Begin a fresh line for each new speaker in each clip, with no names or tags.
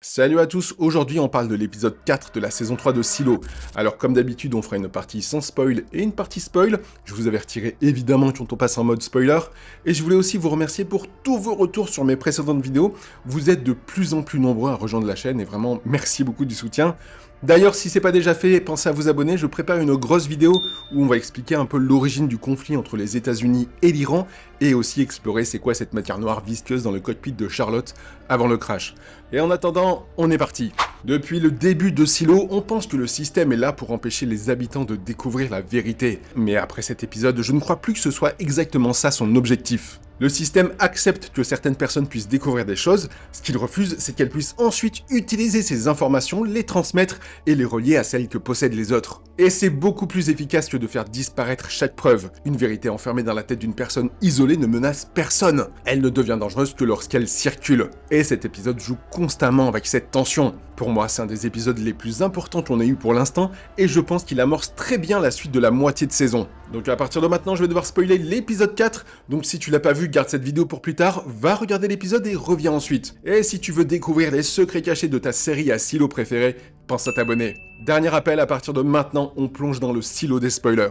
Salut à tous, aujourd'hui on parle de l'épisode 4 de la saison 3 de Silo. Alors comme d'habitude on fera une partie sans spoil et une partie spoil, je vous avertirai évidemment quand on passe en mode spoiler, et je voulais aussi vous remercier pour tous vos retours sur mes précédentes vidéos, vous êtes de plus en plus nombreux à rejoindre la chaîne et vraiment merci beaucoup du soutien. D'ailleurs, si c'est pas déjà fait, pensez à vous abonner, je prépare une grosse vidéo où on va expliquer un peu l'origine du conflit entre les États-Unis et l'Iran, et aussi explorer c'est quoi cette matière noire visqueuse dans le cockpit de Charlotte avant le crash. Et en attendant, on est parti. Depuis le début de Silo, on pense que le système est là pour empêcher les habitants de découvrir la vérité. Mais après cet épisode, je ne crois plus que ce soit exactement ça son objectif. Le système accepte que certaines personnes puissent découvrir des choses, ce qu'il refuse, c'est qu'elles puissent ensuite utiliser ces informations, les transmettre et les relier à celles que possèdent les autres. Et c'est beaucoup plus efficace que de faire disparaître chaque preuve. Une vérité enfermée dans la tête d'une personne isolée ne menace personne. Elle ne devient dangereuse que lorsqu'elle circule. Et cet épisode joue constamment avec cette tension. Pour moi, c'est un des épisodes les plus importants qu'on ait eu pour l'instant, et je pense qu'il amorce très bien la suite de la moitié de saison. Donc à partir de maintenant, je vais devoir spoiler l'épisode 4, donc si tu l'as pas vu, garde cette vidéo pour plus tard, va regarder l'épisode et reviens ensuite. Et si tu veux découvrir les secrets cachés de ta série à silo préférée, pense à t'abonner. Dernier rappel, à partir de maintenant, on plonge dans le silo des spoilers.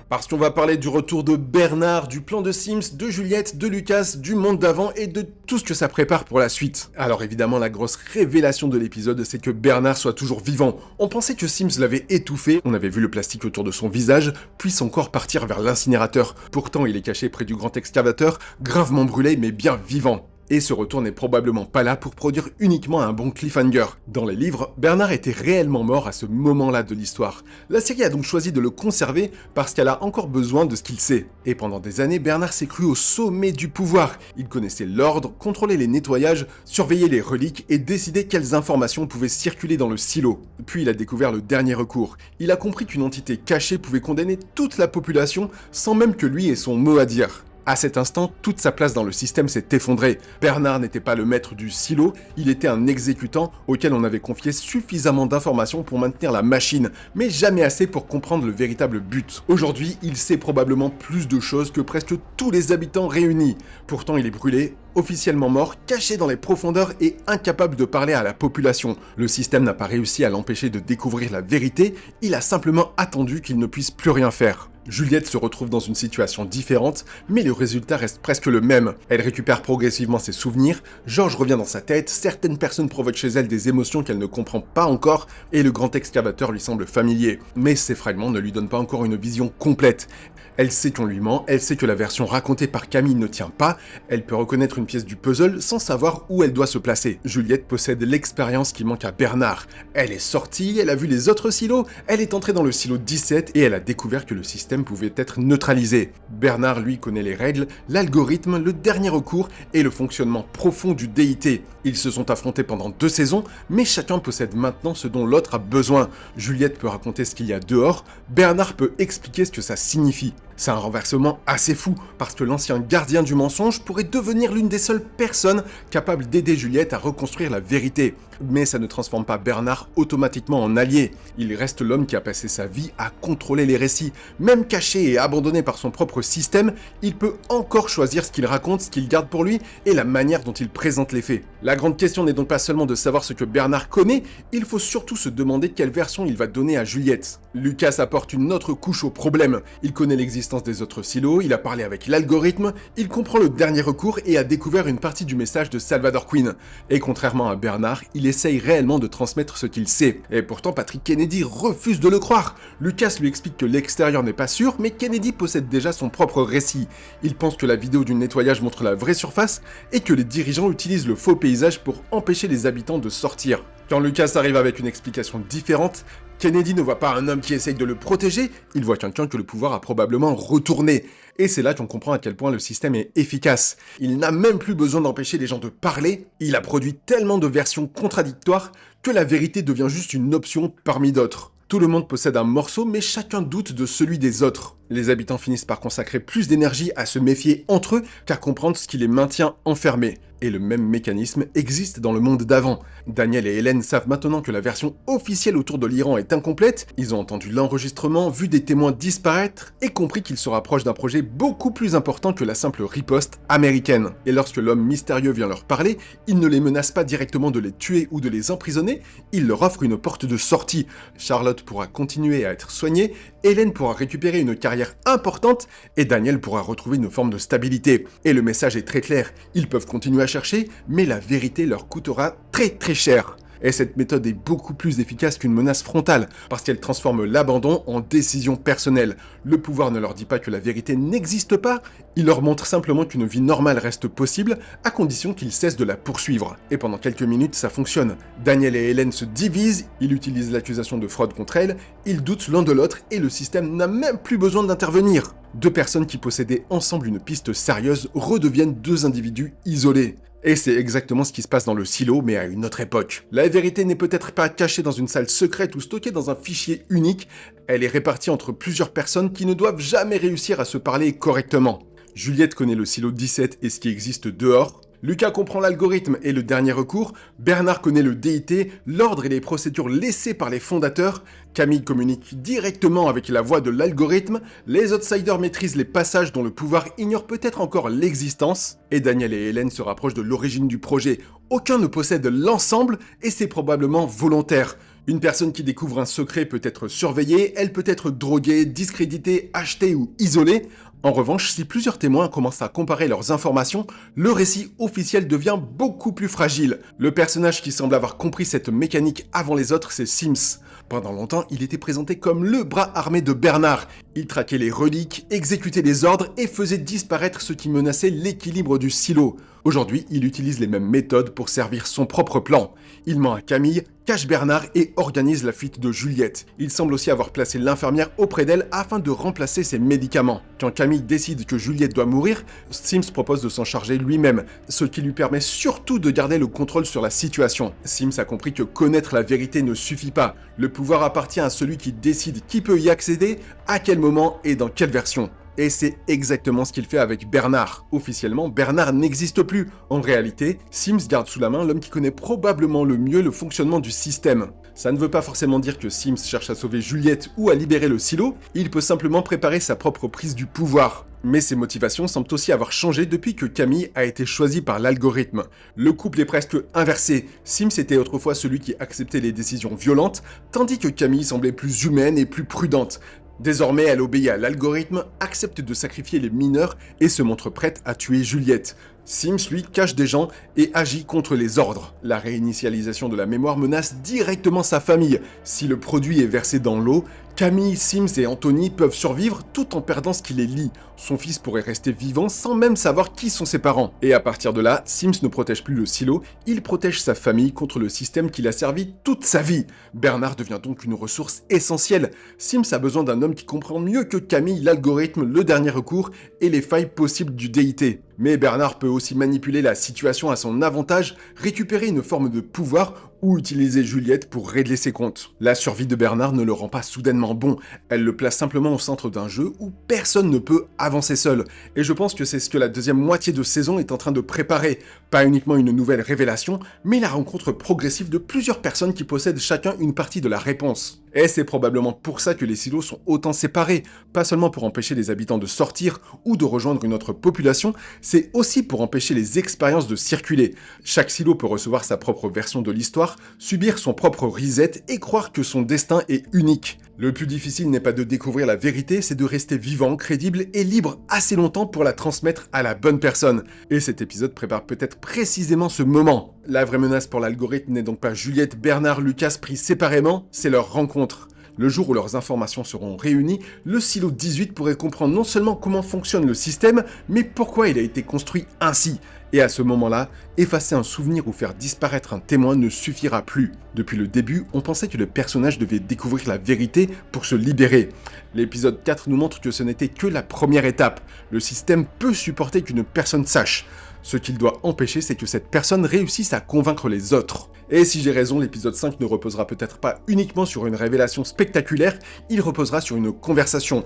Parce qu'on va parler du retour de Bernard, du plan de Sims, de Juliette, de Lucas, du monde d'avant et de tout ce que ça prépare pour la suite. Alors évidemment, la grosse révélation de l'épisode, c'est que Bernard soit toujours vivant. On pensait que Sims l'avait étouffé, on avait vu le plastique autour de son visage, puis son corps partir vers l'incinérateur. Pourtant, il est caché près du grand excavateur, gravement brûlé mais bien vivant. Et ce retour n'est probablement pas là pour produire uniquement un bon cliffhanger. Dans les livres, Bernard était réellement mort à ce moment-là de l'histoire. La série a donc choisi de le conserver parce qu'elle a encore besoin de ce qu'il sait. Et pendant des années, Bernard s'est cru au sommet du pouvoir. Il connaissait l'ordre, contrôlait les nettoyages, surveillait les reliques et décidait quelles informations pouvaient circuler dans le silo. Puis il a découvert le dernier recours. Il a compris qu'une entité cachée pouvait condamner toute la population sans même que lui ait son mot à dire. À cet instant, toute sa place dans le système s'est effondrée. Bernard n'était pas le maître du silo, il était un exécutant auquel on avait confié suffisamment d'informations pour maintenir la machine, mais jamais assez pour comprendre le véritable but. Aujourd'hui, il sait probablement plus de choses que presque tous les habitants réunis. Pourtant, il est brûlé, officiellement mort, caché dans les profondeurs et incapable de parler à la population. Le système n'a pas réussi à l'empêcher de découvrir la vérité, il a simplement attendu qu'il ne puisse plus rien faire. Juliette se retrouve dans une situation différente, mais le résultat reste presque le même. Elle récupère progressivement ses souvenirs, Georges revient dans sa tête, certaines personnes provoquent chez elle des émotions qu'elle ne comprend pas encore, et le grand excavateur lui semble familier. Mais ces fragments ne lui donnent pas encore une vision complète. Elle sait qu'on lui ment, elle sait que la version racontée par Camille ne tient pas, elle peut reconnaître une pièce du puzzle sans savoir où elle doit se placer. Juliette possède l'expérience qui manque à Bernard. Elle est sortie, elle a vu les autres silos, elle est entrée dans le silo 17 et elle a découvert que le système pouvait être neutralisé. Bernard, lui, connaît les règles, l'algorithme, le dernier recours et le fonctionnement profond du DIT. Ils se sont affrontés pendant 2 saisons, mais chacun possède maintenant ce dont l'autre a besoin. Juliette peut raconter ce qu'il y a dehors, Bernard peut expliquer ce que ça signifie. C'est un renversement assez fou, parce que l'ancien gardien du mensonge pourrait devenir l'une des seules personnes capables d'aider Juliette à reconstruire la vérité. Mais ça ne transforme pas Bernard automatiquement en allié. Il reste l'homme qui a passé sa vie à contrôler les récits. Même caché et abandonné par son propre système, il peut encore choisir ce qu'il raconte, ce qu'il garde pour lui et la manière dont il présente les faits. La grande question n'est donc pas seulement de savoir ce que Bernard connaît, il faut surtout se demander quelle version il va donner à Juliette. Lucas apporte une autre couche au problème. Il connaît l'existence des autres silos, il a parlé avec l'algorithme, il comprend le dernier recours et a découvert une partie du message de Salvador Queen. Et contrairement à Bernard, il essaye réellement de transmettre ce qu'il sait. Et pourtant, Patrick Kennedy refuse de le croire. Lucas lui explique que l'extérieur n'est pas sûr, mais Kennedy possède déjà son propre récit. Il pense que la vidéo du nettoyage montre la vraie surface et que les dirigeants utilisent le faux paysage pour empêcher les habitants de sortir. Quand Lucas arrive avec une explication différente, Kennedy ne voit pas un homme qui essaye de le protéger, il voit quelqu'un que le pouvoir a probablement retourné. Et c'est là qu'on comprend à quel point le système est efficace. Il n'a même plus besoin d'empêcher les gens de parler, il a produit tellement de versions contradictoires que la vérité devient juste une option parmi d'autres. Tout le monde possède un morceau, mais chacun doute de celui des autres. Les habitants finissent par consacrer plus d'énergie à se méfier entre eux qu'à comprendre ce qui les maintient enfermés. Et le même mécanisme existe dans le monde d'avant. Daniel et Hélène savent maintenant que la version officielle autour de l'Iran est incomplète, ils ont entendu l'enregistrement, vu des témoins disparaître, et compris qu'ils se rapprochent d'un projet beaucoup plus important que la simple riposte américaine. Et lorsque l'homme mystérieux vient leur parler, il ne les menace pas directement de les tuer ou de les emprisonner, il leur offre une porte de sortie. Charlotte pourra continuer à être soignée, Hélène pourra récupérer une carrière importante, et Daniel pourra retrouver une forme de stabilité. Et le message est très clair, ils peuvent continuer à chercher, mais la vérité leur coûtera très cher. Et cette méthode est beaucoup plus efficace qu'une menace frontale, parce qu'elle transforme l'abandon en décision personnelle. Le pouvoir ne leur dit pas que la vérité n'existe pas, il leur montre simplement qu'une vie normale reste possible, à condition qu'ils cessent de la poursuivre. Et pendant quelques minutes, ça fonctionne. Daniel et Hélène se divisent, ils utilisent l'accusation de fraude contre elle, ils doutent l'un de l'autre, et le système n'a même plus besoin d'intervenir. Deux personnes qui possédaient ensemble une piste sérieuse redeviennent deux individus isolés. Et c'est exactement ce qui se passe dans le silo, mais à une autre époque. La vérité n'est peut-être pas cachée dans une salle secrète ou stockée dans un fichier unique, elle est répartie entre plusieurs personnes qui ne doivent jamais réussir à se parler correctement. Juliette connaît le silo 17 et ce qui existe dehors. Lucas comprend l'algorithme et le dernier recours, Bernard connaît le DIT, l'ordre et les procédures laissées par les fondateurs, Camille communique directement avec la voix de l'algorithme, les outsiders maîtrisent les passages dont le pouvoir ignore peut-être encore l'existence, et Daniel et Hélène se rapprochent de l'origine du projet. Aucun ne possède l'ensemble, et c'est probablement volontaire. Une personne qui découvre un secret peut être surveillée, elle peut être droguée, discréditée, achetée ou isolée. En revanche, si plusieurs témoins commencent à comparer leurs informations, le récit officiel devient beaucoup plus fragile. Le personnage qui semble avoir compris cette mécanique avant les autres, c'est Sims. Pendant longtemps, il était présenté comme le bras armé de Bernard. Il traquait les reliques, exécutait les ordres et faisait disparaître ce qui menaçait l'équilibre du silo. Aujourd'hui, il utilise les mêmes méthodes pour servir son propre plan. Il ment à Camille, cache Bernard et organise la fuite de Juliette. Il semble aussi avoir placé l'infirmière auprès d'elle afin de remplacer ses médicaments. Quand Camille décide que Juliette doit mourir, Sims propose de s'en charger lui-même, ce qui lui permet surtout de garder le contrôle sur la situation. Sims a compris que connaître la vérité ne suffit pas. Le pouvoir appartient à celui qui décide qui peut y accéder, à quel moment et dans quelle version. Et c'est exactement ce qu'il fait avec Bernard. Officiellement, Bernard n'existe plus. En réalité, Sims garde sous la main l'homme qui connaît probablement le mieux le fonctionnement du système. Ça ne veut pas forcément dire que Sims cherche à sauver Juliette ou à libérer le silo, il peut simplement préparer sa propre prise du pouvoir. Mais ses motivations semblent aussi avoir changé depuis que Camille a été choisie par l'algorithme. Le couple est presque inversé. Sims était autrefois celui qui acceptait les décisions violentes, tandis que Camille semblait plus humaine et plus prudente. Désormais, elle obéit à l'algorithme, accepte de sacrifier les mineurs et se montre prête à tuer Juliette. Sims, lui, cache des gens et agit contre les ordres. La réinitialisation de la mémoire menace directement sa famille. Si le produit est versé dans l'eau, Camille, Sims et Anthony peuvent survivre tout en perdant ce qui les lie. Son fils pourrait rester vivant sans même savoir qui sont ses parents. Et à partir de là, Sims ne protège plus le silo, il protège sa famille contre le système qui l'a servi toute sa vie. Bernard devient donc une ressource essentielle. Sims a besoin d'un homme qui comprend mieux que Camille l'algorithme, le dernier recours et les failles possibles du DIT. Mais Bernard peut aussi manipuler la situation à son avantage, récupérer une forme de pouvoir ou utiliser Juliette pour régler ses comptes. La survie de Bernard ne le rend pas soudainement bon, elle le place simplement au centre d'un jeu où personne ne peut avancer seul. Et je pense que c'est ce que la deuxième moitié de saison est en train de préparer. Pas uniquement une nouvelle révélation, mais la rencontre progressive de plusieurs personnes qui possèdent chacun une partie de la réponse. Et c'est probablement pour ça que les silos sont autant séparés, pas seulement pour empêcher les habitants de sortir ou de rejoindre une autre population, c'est aussi pour empêcher les expériences de circuler. Chaque silo peut recevoir sa propre version de l'histoire, subir son propre reset et croire que son destin est unique. Le plus difficile n'est pas de découvrir la vérité, c'est de rester vivant, crédible et libre assez longtemps pour la transmettre à la bonne personne. Et cet épisode prépare peut-être précisément ce moment. La vraie menace pour l'algorithme n'est donc pas Juliette, Bernard, Lucas pris séparément, c'est leur rencontre. Le jour où leurs informations seront réunies, le silo 18 pourrait comprendre non seulement comment fonctionne le système, mais pourquoi il a été construit ainsi. Et à ce moment-là, effacer un souvenir ou faire disparaître un témoin ne suffira plus. Depuis le début, on pensait que le personnage devait découvrir la vérité pour se libérer. L'épisode 4 nous montre que ce n'était que la première étape. Le système peut supporter qu'une personne sache. Ce qu'il doit empêcher, c'est que cette personne réussisse à convaincre les autres. Et si j'ai raison, l'épisode 5 ne reposera peut-être pas uniquement sur une révélation spectaculaire, il reposera sur une conversation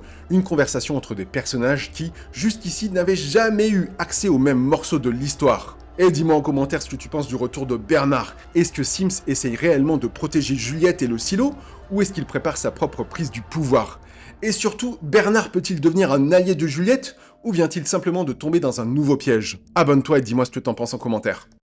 entre des personnages qui, jusqu'ici, n'avaient jamais eu accès au même morceau de l'histoire. Et dis-moi en commentaire ce que tu penses du retour de Bernard. Est-ce que Sims essaye réellement de protéger Juliette et le silo, ou est-ce qu'il prépare sa propre prise du pouvoir? Et surtout, Bernard peut-il devenir un allié de Juliette, ou vient-il simplement de tomber dans un nouveau piège? Abonne-toi et dis-moi ce que t'en penses en commentaire.